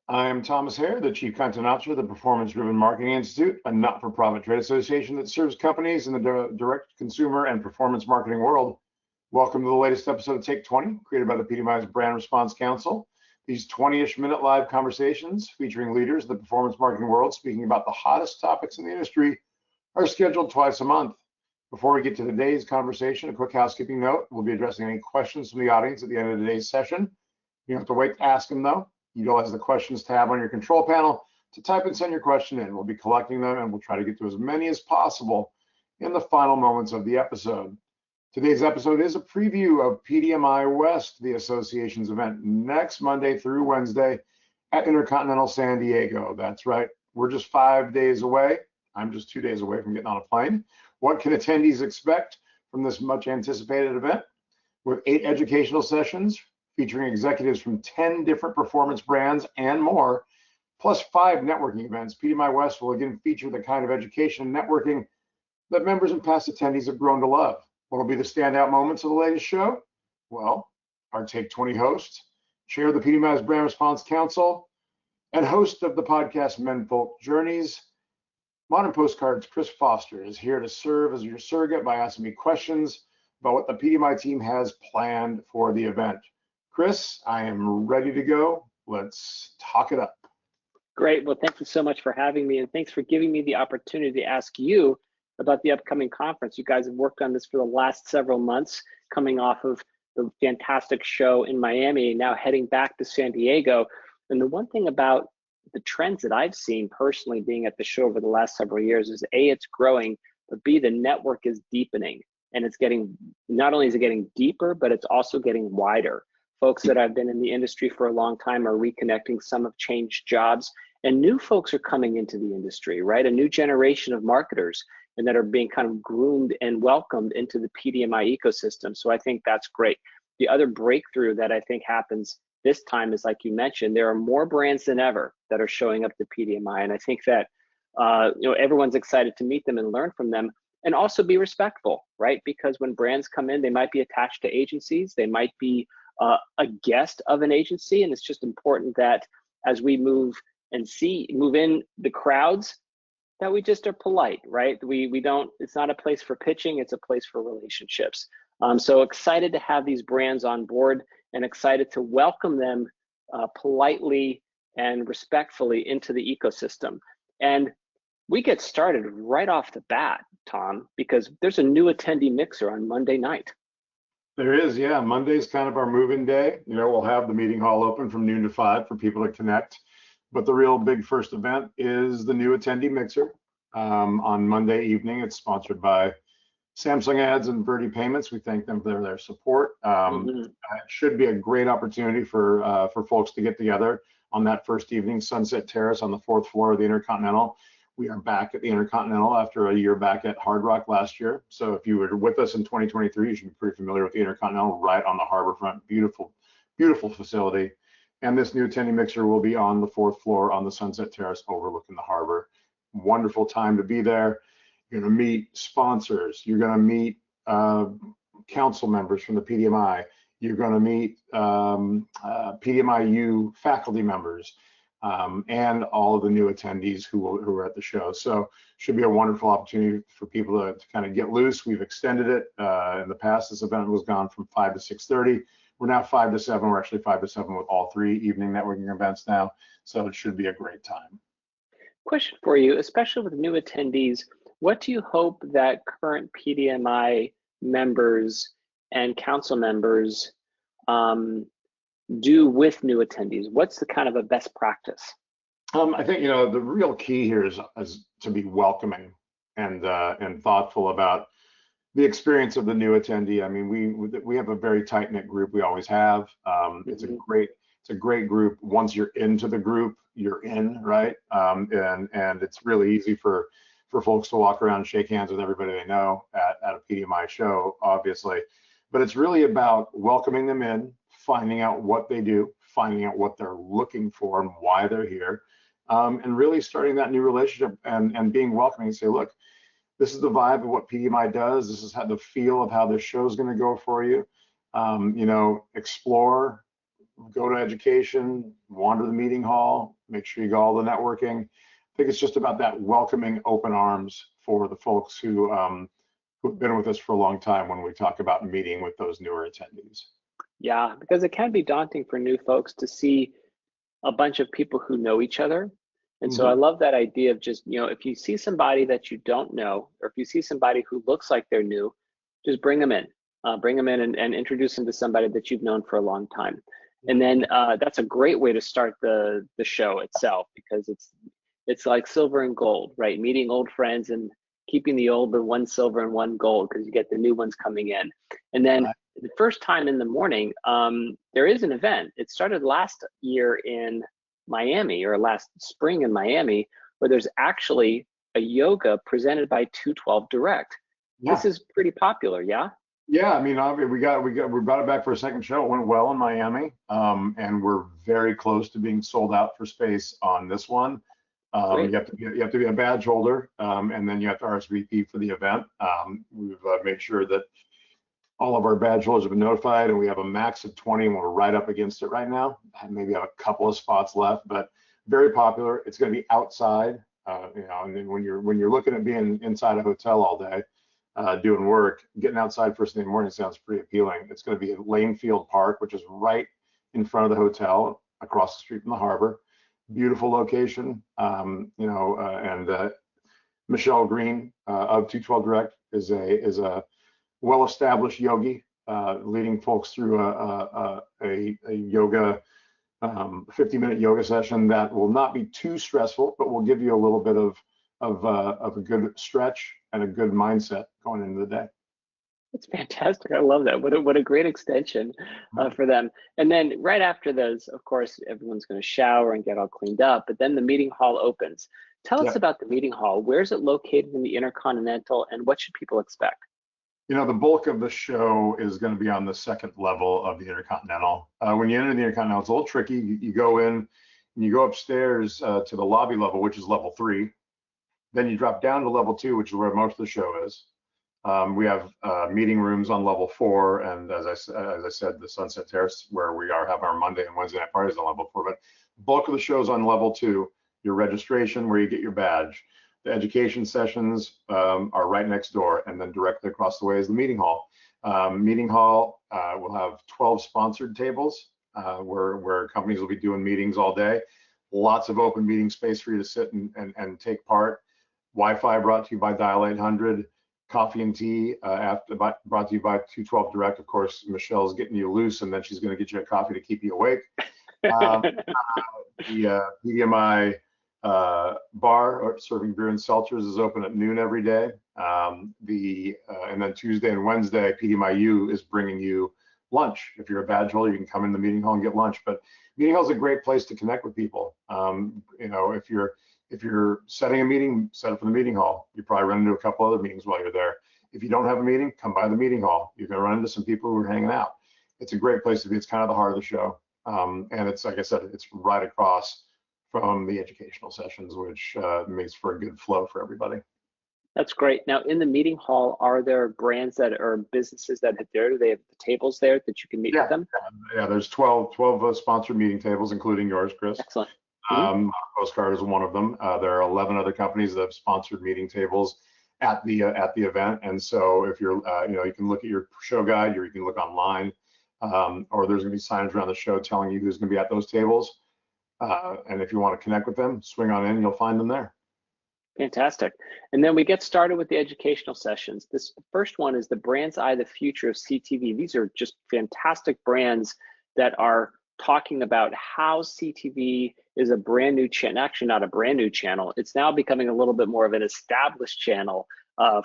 I am Thomas Haire, the Chief Content Officer of the Performance Driven Marketing Institute, a not-for-profit trade association that serves companies in the direct consumer and performance marketing world. Welcome to the latest episode of Take 20, created by the PDMI's Brand Response Council. These 20-ish minute live conversations featuring leaders of the performance marketing world speaking about the hottest topics in the industry are scheduled twice a month. Before we get to today's conversation, a quick housekeeping note. We'll be addressing any questions from the audience at the end of today's session. You don't have to wait to ask them, though. Utilize the questions tab on your control panel to type and send your question in. We'll be collecting them and we'll try to get to as many as possible in the final moments of the episode. Today's episode is a preview of PDMI West, the association's event next Monday through Wednesday at InterContinental San Diego. That's right, we're just 5 days away. I'm just 2 days away from getting on a plane. What can attendees expect from this much anticipated event? With 8 educational sessions, featuring executives from 10 different performance brands and more, plus 5 networking events. PDMI West will again feature the kind of education and networking that members and past attendees have grown to love. What will be the standout moments of the latest show? Well, our Take 20 host, chair of the PDMI's Brand Response Council, and host of the podcast Menfolk Journeys, Modern Postcard's Chris Foster is here to serve as your surrogate by asking me questions about what the PDMI team has planned for the event. Chris, I am ready to go. Let's talk it up. Great. Well, thank you so much for having me, and thanks for giving me the opportunity to ask you about the upcoming conference. You guys have worked on this for the last several months, coming off of the fantastic show in Miami, now heading back to San Diego. And the one thing about the trends that I've seen personally being at the show over the last several years is A, it's growing, but B, the network is deepening. And it's getting, not only is it getting deeper, but it's also getting wider. Folks that have been in the industry for a long time are reconnecting. Some have changed jobs, and new folks are coming into the industry, right? A new generation of marketers, and that are being kind of groomed and welcomed into the PDMI ecosystem. So I think that's great. The other breakthrough that I think happens this time is, like you mentioned, there are more brands than ever that are showing up to PDMI, and I think that everyone's excited to meet them and learn from them. And also be respectful, right? Because when brands come in, they might be attached to agencies, they might be a guest of an agency, and it's just important that as we move in the crowds, that we just are polite, right? We don't, it's not a place for pitching, it's a place for relationships. So excited to have these brands on board and excited to welcome them politely and respectfully into the ecosystem. And we get started right off the bat, Tom, because there's a new attendee mixer on Monday night. There is, yeah. Monday's kind of our move-in day. We'll have the meeting hall open from noon to 5 for people to connect. But the real big first event is the new attendee mixer on Monday evening. It's sponsored by Samsung Ads and Birdie Payments. We thank them for their support. It should be a great opportunity for folks to get together on that first evening. Sunset Terrace on the 4th floor of the InterContinental. We are back at the InterContinental after a year back at Hard Rock last year. So if you were with us in 2023, you should be pretty familiar with the InterContinental, right on the harbor front. Beautiful, beautiful facility. And this new attendee mixer will be on the 4th floor on the Sunset Terrace overlooking the harbor. Wonderful time to be there. You're going to meet sponsors. You're going to meet council members from the PDMI. You're going to meet PDMIU faculty members. And all of the new attendees who are at the show. So should be a wonderful opportunity for people to kind of get loose. We've extended it. In the past, this event was gone from 5 to 6:30. We're now 5 to 7. We're actually 5 to 7 with all 3 evening networking events now. So it should be a great time. Question for you, especially with new attendees, what do you hope that current PDMI members and council members do with new attendees? What's the kind of a best practice? I think the real key here is to be welcoming and thoughtful about the experience of the new attendee. I mean, we have a very tight knit group. We always have. It's a great group. Once you're into the group, you're in, right? And it's really easy for folks to walk around and shake hands with everybody they know at a PDMI show, obviously. But it's really about welcoming them in, finding out what they do, finding out what they're looking for and why they're here, and really starting that new relationship and being welcoming and say, look, this is the vibe of what PDMI does. This is how the feel of how this show is going to go for you. Explore, go to education, wander the meeting hall, make sure you go all the networking. I think it's just about that welcoming open arms for the folks who've been with us for a long time when we talk about meeting with those newer attendees. Yeah, because it can be daunting for new folks to see a bunch of people who know each other. And so I love that idea of just, if you see somebody that you don't know, or if you see somebody who looks like they're new, just bring them in. And introduce them to somebody that you've known for a long time. And then that's a great way to start the show itself, because it's like silver and gold, right? Meeting old friends and keeping the old, the one silver and one gold, because you get the new ones coming in. And then the first time in the morning, there is an event. It started last year in Miami, or last spring in Miami, where there's actually a yoga presented by 212 Direct. Yeah. This is pretty popular, yeah? Yeah, I mean, we brought it back for a second show. It went well in Miami, and we're very close to being sold out for space on this one. You have to be a badge holder, and then you have to RSVP for the event. We've made sure that all of our badge holders have been notified, and we have a max of 20, and we're right up against it right now. Maybe have a couple of spots left, but very popular. It's going to be outside, and then when you're looking at being inside a hotel all day, doing work, getting outside first thing in the morning sounds pretty appealing. It's going to be at Lanefield Park, which is right in front of the hotel, across the street from the harbor. Beautiful location, and Michelle Green of 212 Direct is a well-established yogi, leading folks through a yoga 50-minute yoga session that will not be too stressful, but will give you a little bit of a good stretch and a good mindset going into the day. That's fantastic. I love that. What a great extension for them. And then right after those, of course, everyone's going to shower and get all cleaned up, but then the meeting hall opens. Tell us about the meeting hall. Where is it located in the InterContinental, and what should people expect? The bulk of the show is going to be on the second level of the InterContinental. When you enter the InterContinental, it's a little tricky. You go in and you go upstairs to the lobby level, which is level 3. Then you drop down to level 2, which is where most of the show is. We have meeting rooms on level 4, and as I said, the Sunset Terrace, where we have our Monday and Wednesday night parties on level 4. But bulk of the show is on level 2. Your registration, where you get your badge. The education sessions are right next door, and then directly across the way is the meeting hall. Meeting hall will have 12 sponsored tables where companies will be doing meetings all day. Lots of open meeting space for you to sit and take part. Wi-Fi brought to you by Dial 800. Coffee and tea brought to you by 212 Direct. Of course, Michelle's getting you loose, and then she's going to get you a coffee to keep you awake. The PDMI bar serving beer and seltzers is open at noon every day. And then Tuesday and Wednesday, PDMI is bringing you lunch. If you're a badge holder, you can come in the meeting hall and get lunch. But meeting hall is a great place to connect with people. If you're setting a meeting, set up for the meeting hall. You probably run into a couple other meetings while you're there. If you don't have a meeting, come by the meeting hall. You're going to run into some people who are hanging out. It's a great place to be. It's kind of the heart of the show. And it's, like I said, it's right across from the educational sessions, which makes for a good flow for everybody. That's great. Now, in the meeting hall, are there brands that are businesses that are there? Do they have the tables there that you can meet with them? Yeah, there's 12 sponsored meeting tables, including yours, Chris. Excellent. Postcard is one of them. There are 11 other companies that have sponsored meeting tables at the event, and so if you're, you can look at your show guide, or you can look online, or there's going to be signage around the show telling you who's going to be at those tables. And if you want to connect with them, swing on in, you'll find them there. Fantastic. And then we get started with the educational sessions. This first one is the Brand's Eye, the Future of CTV. These are just fantastic brands that are talking about how CTV is a brand new channel, actually not a brand new channel. It's now becoming a little bit more of an established channel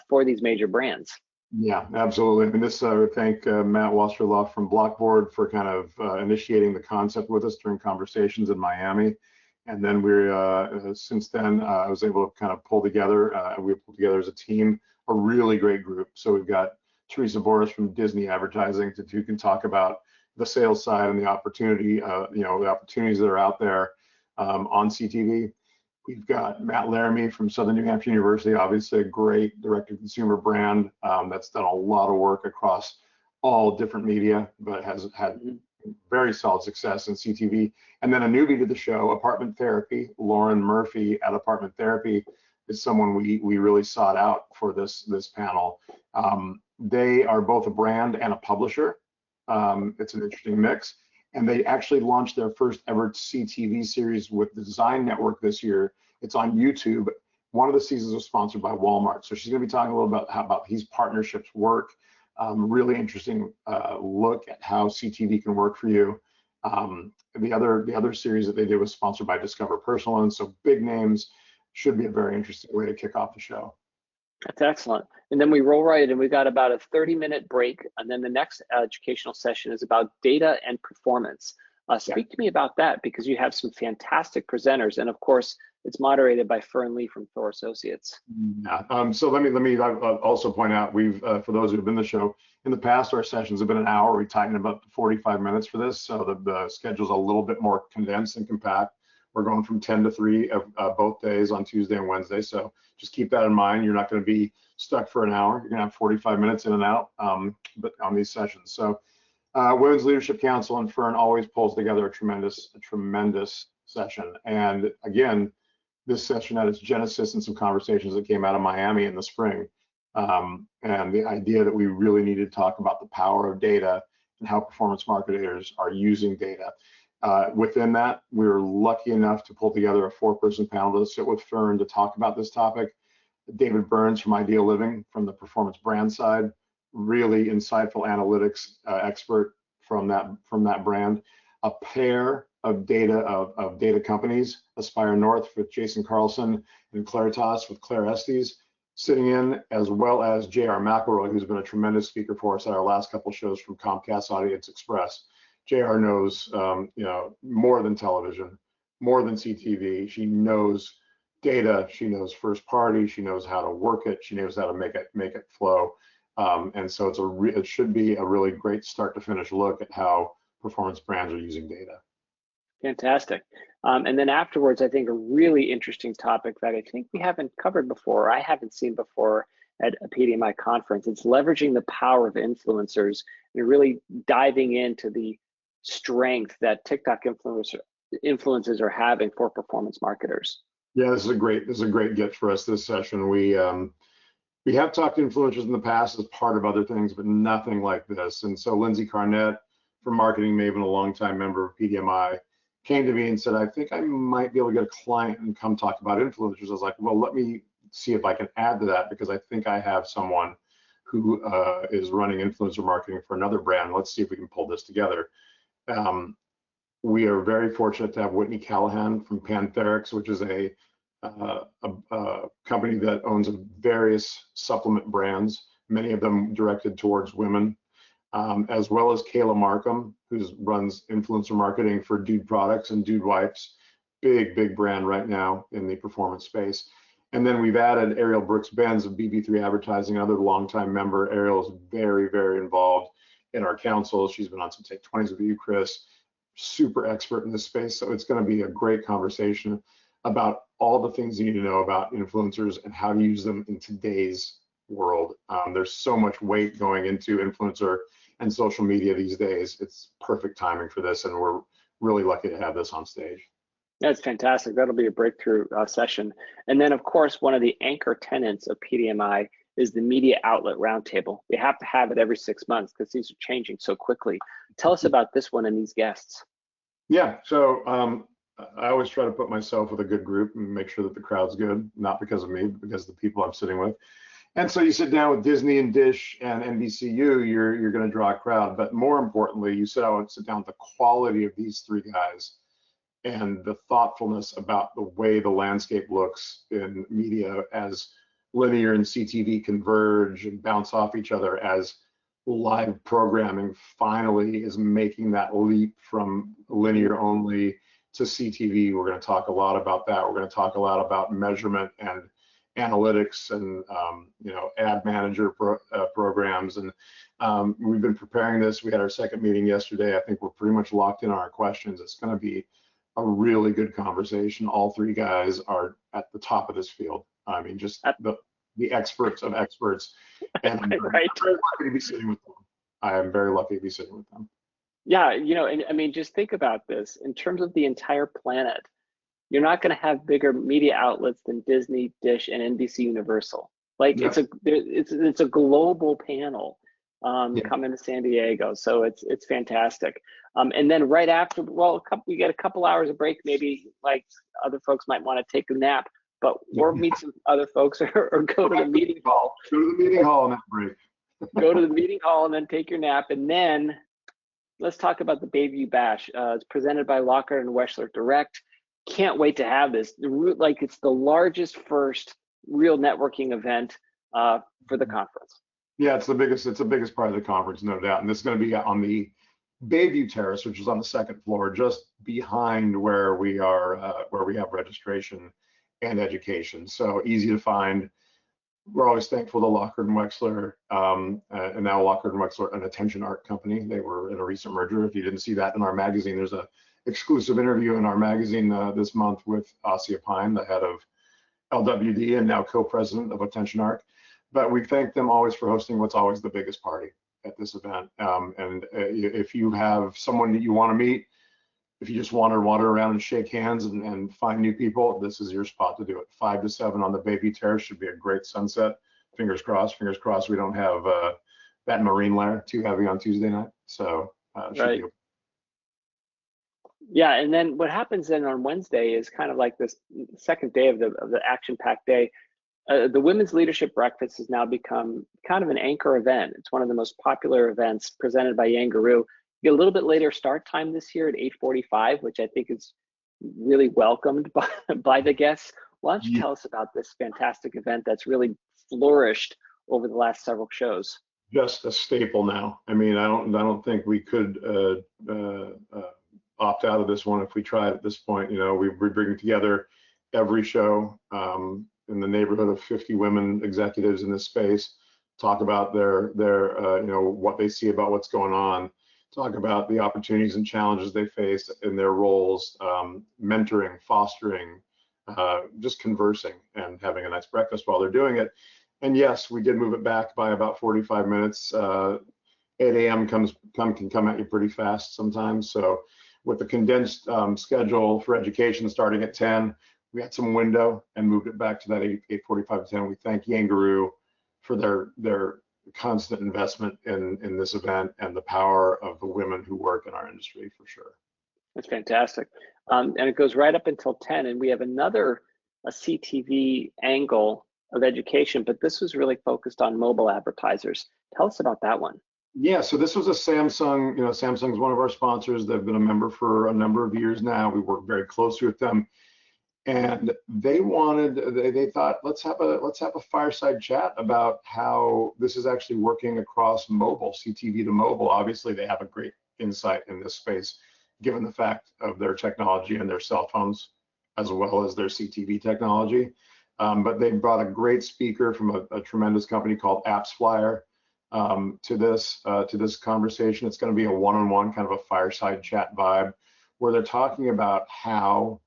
for these major brands. Yeah, absolutely. I mean, I would thank Matt Wasserloff from Blockboard for kind of initiating the concept with us during conversations in Miami. And then since then, I was able to kind of pull together, we pulled together as a team, a really great group. So we've got Teresa Boris from Disney Advertising who can talk about the sales side and the opportunity, the opportunities that are out there on CTV. We've got Matt Laramie from Southern New Hampshire University, obviously a great direct-to-consumer brand that's done a lot of work across all different media, but has had very solid success in CTV. And then a newbie to the show, Apartment Therapy. Lauren Murphy at Apartment Therapy is someone we really sought out for this panel. They are both a brand and a publisher. It's an interesting mix. And they actually launched their first ever CTV series with the Design Network this year. It's on YouTube. One of the seasons was sponsored by Walmart. So she's going to be talking a little about how about these partnerships work. Really interesting look at how CTV can work for you. The other series that they did was sponsored by Discover Personal Loans. So big names. Should be a very interesting way to kick off the show. That's excellent. And then we roll right in. We've got about a 30-minute break. And then the next educational session is about data and performance. Speak to me about that, because you have some fantastic presenters. And of course, it's moderated by Fern Lee from Thor Associates. Yeah. So let me also point out, we've, for those who've been to the show, in the past, our sessions have been an hour. We tightened about 45 minutes for this. So the schedule's a little bit more condensed and compact. We're going from 10 to 3 both days on Tuesday and Wednesday. So just keep that in mind. You're not going to be stuck for an hour. You're going to have 45 minutes in and out, but on these sessions. So Women's Leadership Council and Fern always pulls together a tremendous session. And again, this session had its genesis in some conversations that came out of Miami in the spring. And the idea that we really needed to talk about the power of data and how performance marketers are using data. Within that, we were lucky enough to pull together a 4-person panel to sit with Fern to talk about this topic. David Burns from Ideal Living, from the performance brand side, really insightful analytics expert from that brand. A pair of data companies, Aspire North with Jason Carlson and Claritas with Claire Estes sitting in, as well as J.R. McElroy, who's been a tremendous speaker for us at our last couple shows from Comcast Audience Express. JR knows, more than television, more than CTV. She knows data. She knows first party. She knows how to work it. She knows how to make it flow. And so it should be a really great start to finish look at how performance brands are using data. Fantastic. And then afterwards, I think a really interesting topic that I think we haven't covered before, I haven't seen before at a PDMI conference. It's leveraging the power of influencers and really diving into the strength that TikTok influencers are having for performance marketers. Yeah, this is a great gift for us this session. We have talked to influencers in the past as part of other things, but nothing like this. And so Lindsay Carnett from Marketing Maven, a longtime member of PDMI, came to me and said, I think I might be able to get a client and come talk about influencers. I was like, well, let me see if I can add to that, because I think I have someone who is running influencer marketing for another brand. Let's see if we can pull this together. We are very fortunate to have Whitney Callahan from Pantherix, which is a company that owns various supplement brands, many of them directed towards women, as well as Kayla Markham, who runs influencer marketing for Dude Products and Dude Wipes, big brand right now in the performance space. And then we've added Ariel Brooks-Benz of BB3 Advertising, another longtime member. Ariel is very involved in our council. She's been on some Take 20s with you, Chris, super expert in this space. So it's going to be a great conversation about all the things you need to know about influencers and how to use them in today's world. There's so much weight going into influencer and social media these days. It's perfect timing for this, and we're really lucky to have this on stage. That's fantastic. That'll be a breakthrough session. And then, of course, one of the anchor tenants of PDMI is the Media Outlet Roundtable. We have to have it every 6 months because these are changing so quickly. Tell us about this one and these guests. Yeah, so I always try to put myself with a good group and make sure that the crowd's good, not because of me, but because of the people I'm sitting with. And so you sit down with Disney and Dish and NBCU, you're going to draw a crowd. But more importantly, you sit down with the quality of these three guys and the thoughtfulness about the way the landscape looks in media as linear and CTV converge and bounce off each other, as live programming finally is making that leap from linear only to CTV. We're going to talk a lot about that. We're going to talk a lot about measurement and analytics and ad manager programs. And we've been preparing this. We had our second meeting yesterday. I think we're pretty much locked in on our questions. It's going to be a really good conversation. All three guys are at the top of this field. I mean, just the experts of experts. And I'm very lucky to be sitting with them. I am very lucky to be sitting with them. Yeah, and I mean, just think about this in terms of the entire planet. You're not going to have bigger media outlets than Disney, Dish, and NBC Universal. Like Yeah. it's a global panel Yeah. coming to San Diego, so it's fantastic. And then right after, well, we get a couple hours of break. Maybe like other folks might want to take a nap, but or meet some other folks or go to the meeting hall. Go to the meeting hall on that break. Go to the meeting hall and then take your nap, and then let's talk about the Bayview Bash. It's presented by Lockhart and Wechsler Direct. Can't wait to have this. Like it's the largest first real networking event for the conference. Yeah, it's the biggest part of the conference, no doubt. And this is going to be on the Bayview Terrace, which is on the second floor, just behind where we are, where we have registration and education. So easy to find. We're always thankful to Lockhart and Wechsler, and now Lockhart and Wechsler, an attention art company. They were in a recent merger. If you didn't see that in our magazine, there's a exclusive interview in our magazine this month with Asia Pine, the head of LWD and now co-president of Attention Art. But we thank them always for hosting what's always the biggest party at this event. And if you have someone that you want to meet, if you just want to wander around and shake hands and find new people, this is your spot to do it. 5 to 7 on the Bayview Terrace should be a great sunset. Fingers crossed we don't have that marine layer too heavy on Tuesday night. So right. Yeah, and then what happens then on Wednesday is kind of like this second day of the action-packed day. The Women's Leadership Breakfast has now become kind of an anchor event. It's one of the most popular events presented by Yangaroo. You get a little bit later start time this year at 8:45, which I think is really welcomed by the guests. Why don't you tell us about this fantastic event that's really flourished over the last several shows? Just a staple now. I mean, I don't think we could opt out of this one if we tried at this point. We're bringing together every show in the neighborhood of 50 women executives in this space, talk about their what they see about what's going on, talk about the opportunities and challenges they face in their roles, mentoring, fostering, just conversing and having a nice breakfast while they're doing it. And yes, we did move it back by about 45 minutes. 8 a.m. can come at you pretty fast sometimes. So with the condensed schedule for education starting at 10, we had some window and moved it back to that 8:45 to 10. We thank Yangaroo for their constant investment in this event and the power of the women who work in our industry, for sure. That's fantastic. And it goes right up until 10, and we have a CTV angle of education, but this was really focused on mobile advertisers. Tell us about that one. Yeah, so this was a Samsung. Samsung's one of our sponsors. They've been a member for a number of years now. We work very closely with them, and they thought, let's have a fireside chat about how this is actually working across mobile, CTV to mobile. Obviously, they have a great insight in this space, given the fact of their technology and their cell phones, as well as their CTV technology. But they brought a great speaker from a tremendous company called AppsFlyer to this conversation. It's going to be a one-on-one kind of a fireside chat vibe, where they're talking about how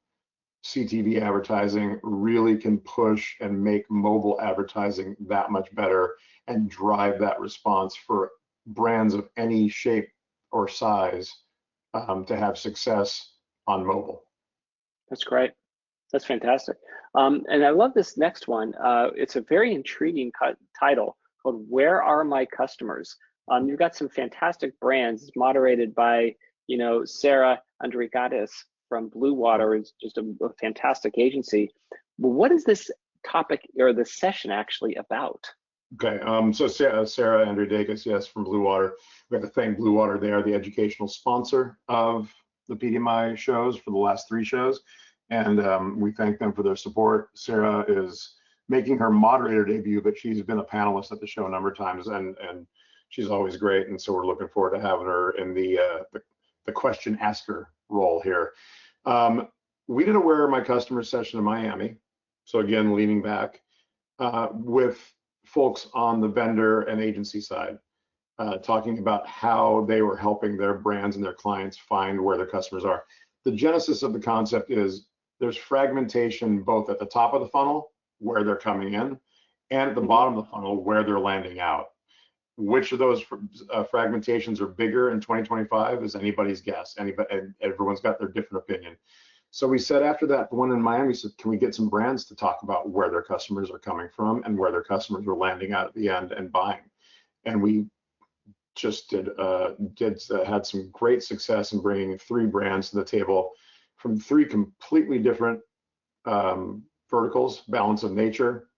CTV advertising really can push and make mobile advertising that much better and drive that response for brands of any shape or size to have success on mobile. That's great. That's fantastic. And I love this next one. It's a very intriguing title called "Where Are My Customers?" You've got some fantastic brands. It's moderated by, Sarah Andrikaitis from Blue Water. Is just a fantastic agency. Well, what is this topic or the session actually about? Okay, so Sarah Andrikaitis, yes, from Blue Water. We have to thank Blue Water. They are the educational sponsor of the PDMI shows for the last 3 shows. And we thank them for their support. Sarah is making her moderator debut, but she's been a panelist at the show a number of times, and she's always great. And so we're looking forward to having her in the question asker role here. We did a Where Are My Customers session in Miami. So again, leaning back with folks on the vendor and agency side, talking about how they were helping their brands and their clients find where their customers are. The genesis of the concept is there's fragmentation both at the top of the funnel, where they're coming in, and at the bottom of the funnel, where they're landing out. which of those fragmentations are bigger in 2025 is anybody's guess. Everyone's got their different opinion. So we said after that, the one in Miami, we said, can we get some brands to talk about where their customers are coming from and where their customers are landing at the end and buying? And we just had some great success in bringing 3 brands to the table from 3 completely different verticals: Balance of Nature,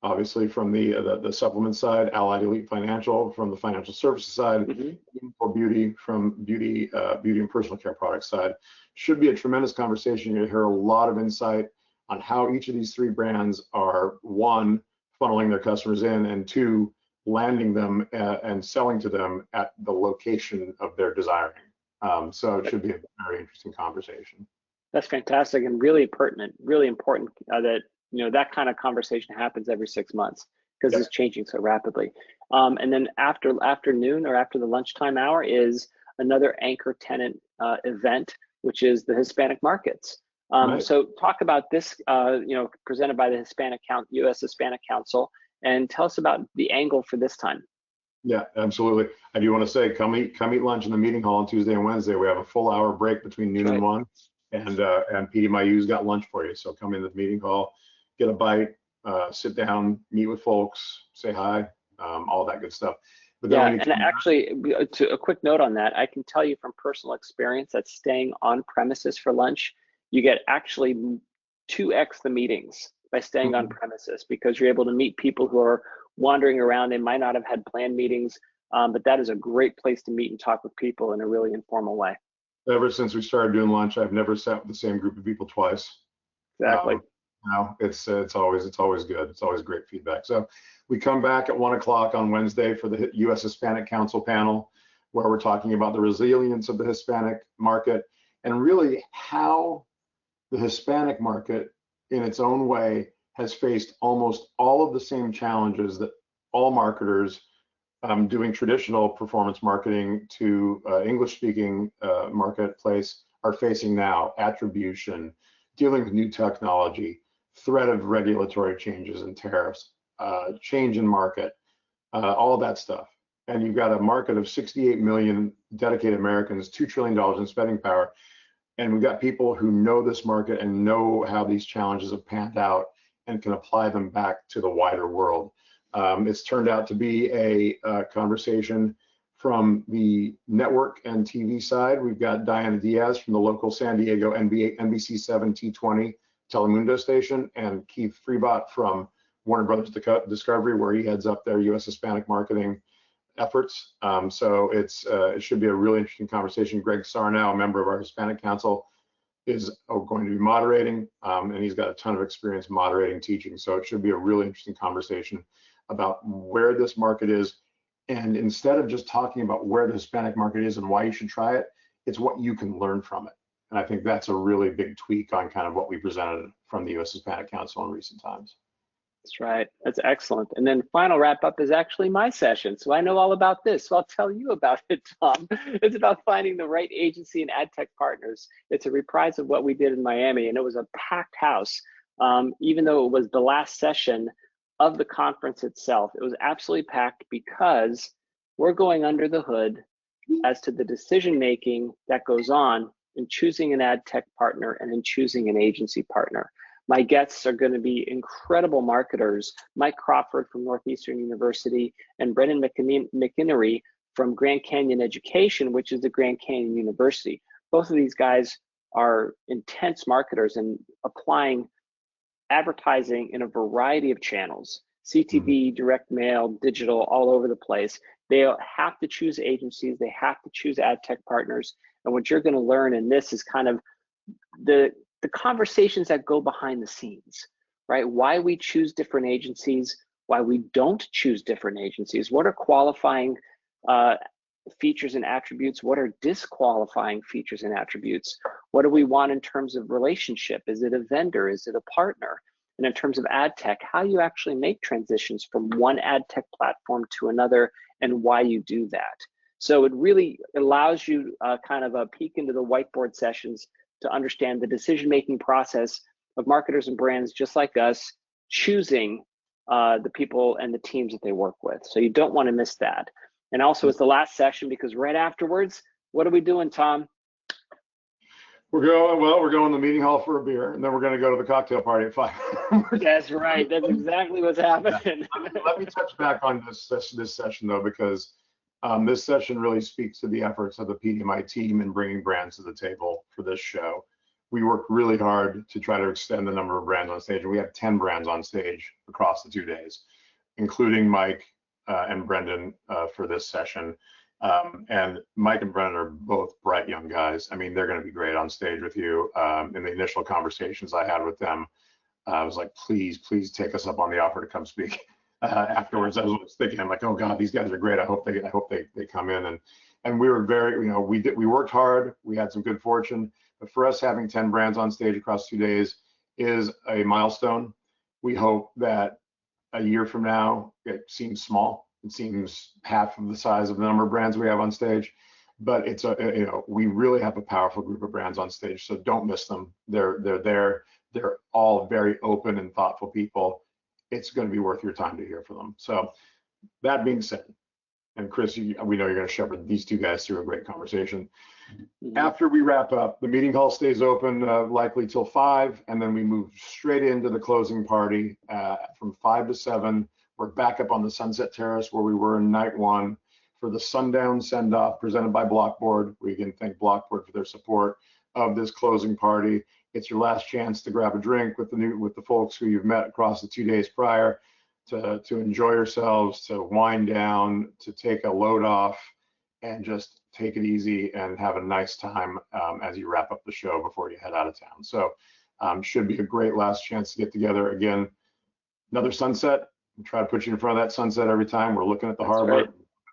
obviously from the supplement side; Allied Elite Financial from the financial services side; for Beauty from beauty and personal care products side. Should be a tremendous conversation. You'll hear a lot of insight on how each of these 3 brands are, 1, funneling their customers in, and 2, landing them and selling to them at the location of their desiring. So it should be a very interesting conversation. That's fantastic and really pertinent, really important that that kind of conversation happens every 6 months because it's changing so rapidly. And then after noon or after the lunchtime hour is another anchor tenant event, which is the Hispanic markets. Right. So talk about this, presented by the U.S. Hispanic Council, and tell us about the angle for this time. Yeah, absolutely. I do want to say, come eat lunch in the meeting hall on Tuesday and Wednesday. We have a full hour break between noon and 1, and PDMIU's got lunch for you. So come into the meeting hall, get a bite, sit down, meet with folks, say hi, all that good stuff. But then and actually, to a quick note on that, I can tell you from personal experience that staying on premises for lunch, you get actually 2x the meetings by staying on premises, because you're able to meet people who are wandering around. They might not have had planned meetings, but that is a great place to meet and talk with people in a really informal way. Ever since we started doing lunch, I've never sat with the same group of people twice. Exactly. It's always good. It's always great feedback. So we come back at 1 o'clock on Wednesday for the U.S. Hispanic Council panel, where we're talking about the resilience of the Hispanic market and really how the Hispanic market in its own way has faced almost all of the same challenges that all marketers doing traditional performance marketing to English-speaking marketplace are facing now: attribution, dealing with new technology, threat of regulatory changes and tariffs, change in market, all of that stuff. And you've got a market of 68 million dedicated Americans, $2 trillion in spending power. And we've got people who know this market and know how these challenges have panned out and can apply them back to the wider world. It's turned out to be a conversation from the network and TV side. We've got Diana Diaz from the local San Diego NBC7 T20 Telemundo station, and Keith Freebot from Warner Brothers Discovery, where he heads up their U.S. Hispanic marketing efforts. So it should be a really interesting conversation. Greg Sarnow, a member of our Hispanic Council, is going to be moderating, and he's got a ton of experience moderating, teaching. So it should be a really interesting conversation about where this market is. And instead of just talking about where the Hispanic market is and why you should try it, it's what you can learn from it. And I think that's a really big tweak on kind of what we presented from the U.S. Hispanic Council in recent times. That's right. That's excellent. And then final wrap up is actually my session. So I know all about this. So I'll tell you about it, Tom. It's about finding the right agency and ad tech partners. It's a reprise of what we did in Miami, and it was a packed house. Even though it was the last session of the conference itself, it was absolutely packed because we're going under the hood as to the decision making that goes on in choosing an ad tech partner and in choosing an agency partner. My guests are going to be incredible marketers: Mike Crawford from Northeastern University and Brendan McInerney from Grand Canyon Education, which is the Grand Canyon University. Both of these guys are intense marketers and applying advertising in a variety of channels: CTV, direct mail, digital, all over the place. They have to choose agencies. They have to choose ad tech partners. And what you're going to learn in this is kind of the conversations that go behind the scenes, right? Why we choose different agencies, why we don't choose different agencies, what are qualifying features and attributes, what are disqualifying features and attributes, what do we want in terms of relationship? Is it a vendor? Is it a partner? And in terms of ad tech, how you actually make transitions from one ad tech platform to another and why you do that. So it really allows you kind of a peek into the whiteboard sessions to understand the decision-making process of marketers and brands just like us choosing the people and the teams that they work with. So you don't want to miss that. And also it's the last session because right afterwards, what are we doing, Tom? We're going to the meeting hall for a beer, and then we're going to go to the cocktail party at 5. That's right. That's exactly what's happening. Let me touch back on this session, though, because this session really speaks to the efforts of the PDMI team in bringing brands to the table for this show. We worked really hard to try to extend the number of brands on stage, and we had 10 brands on stage across the 2 days, including Mike and Brendan for this session. And Mike and Brendan are both bright young guys. I mean, they're going to be great on stage with you. In the initial conversations I had with them, I was like, please take us up on the offer to come speak. Afterwards, I was thinking, I'm like, oh God, these guys are great. I hope they come in. And we were very, we worked hard. We had some good fortune, but for us, having 10 brands on stage across 2 days is a milestone. We hope that a year from now, it seems small. It seems half of the size of the number of brands we have on stage, but it's we really have a powerful group of brands on stage, so don't miss them. They're there. They're all very open and thoughtful people. It's going to be worth your time to hear from them. So that being said, and Chris, we know you're going to shepherd these 2 guys through a great conversation. Mm-hmm. After we wrap up, the meeting hall stays open likely till 5, and then we move straight into the closing party from 5 to 7. We're back up on the Sunset Terrace where we were in night 1 for the sundown send-off presented by Blockboard. We can thank Blockboard for their support of this closing party. It's your last chance to grab a drink with the folks who you've met across the 2 days prior, to enjoy yourselves, to wind down, to take a load off, and just take it easy and have a nice time as you wrap up the show before you head out of town. So should be a great last chance to get together. Again, another sunset. We try to put you in front of that sunset every time. We're looking at the harbor, right.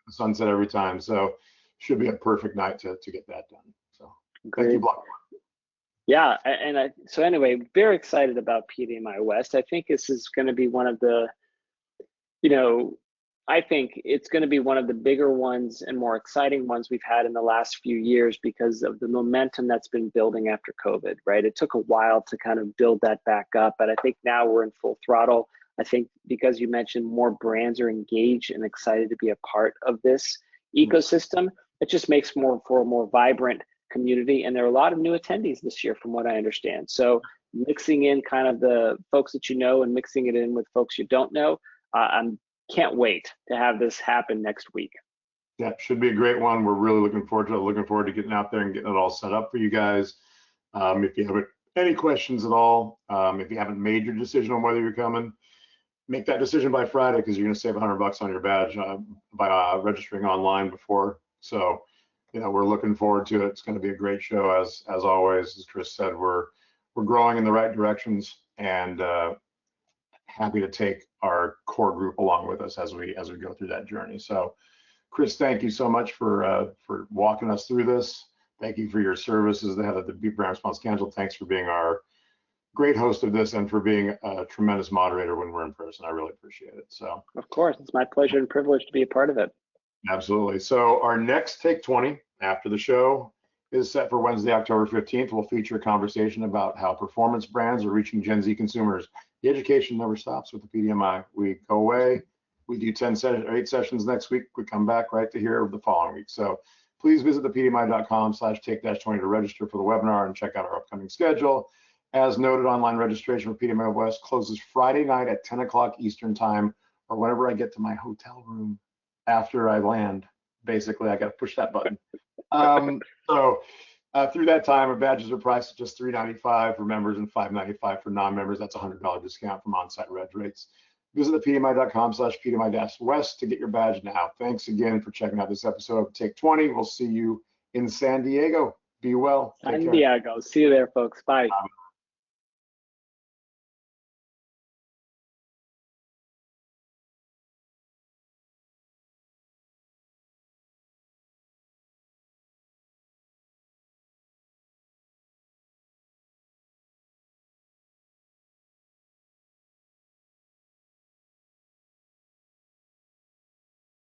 The sunset every time. So should be a perfect night to get that done. So great. Thank you, Block. Yeah, so anyway, very excited about PDMI West. I think this is going to be one of the, I think it's going to be one of the bigger ones and more exciting ones we've had in the last few years because of the momentum that's been building after COVID, right? It took a while to kind of build that back up, but I think now we're in full throttle. I think because you mentioned more brands are engaged and excited to be a part of this ecosystem, it just makes for a more vibrant community. And there are a lot of new attendees this year from what I understand. So mixing in kind of the folks that you know and mixing it in with folks you don't know, I can't wait to have this happen next week. Yeah, should be a great one. We're really looking forward to it. Looking forward to getting out there and getting it all set up for you guys. If you have any questions at all, if you haven't made your decision on whether you're coming, make that decision by Friday because you're going to save $100 on your badge by registering online before. So, we're looking forward to it. It's going to be a great show as always. As Chris said, we're growing in the right directions and happy to take our core group along with us as we go through that journey. So, Chris, thank you so much for walking us through this. Thank you for your service as the head of the Brand Response Council. Thanks for being our great host of this and for being a tremendous moderator when we're in person. I really appreciate it. So, of course, it's my pleasure and privilege to be a part of it. Absolutely. So our next Take 20 after the show is set for Wednesday, October 15th. We'll feature a conversation about how performance brands are reaching Gen Z consumers. The education never stops with the PDMI. We go away, we do 8 sessions next week. We come back right to here the following week. So please visit thepdmi.com/take-20 to register for the webinar and check out our upcoming schedule. As noted, online registration for PDMI West closes Friday night at 10 o'clock Eastern time, or whenever I get to my hotel room after I land. Basically, I got to push that button. Through that time, our badges are priced at just $395 for members and $595 for non-members. That's a $100 discount from on-site reg rates. Visit thepdmi.com/pdmi-west to get your badge now. Thanks again for checking out this episode of Take 20. We'll see you in San Diego. Be well. San Diego. See you there, folks. Bye.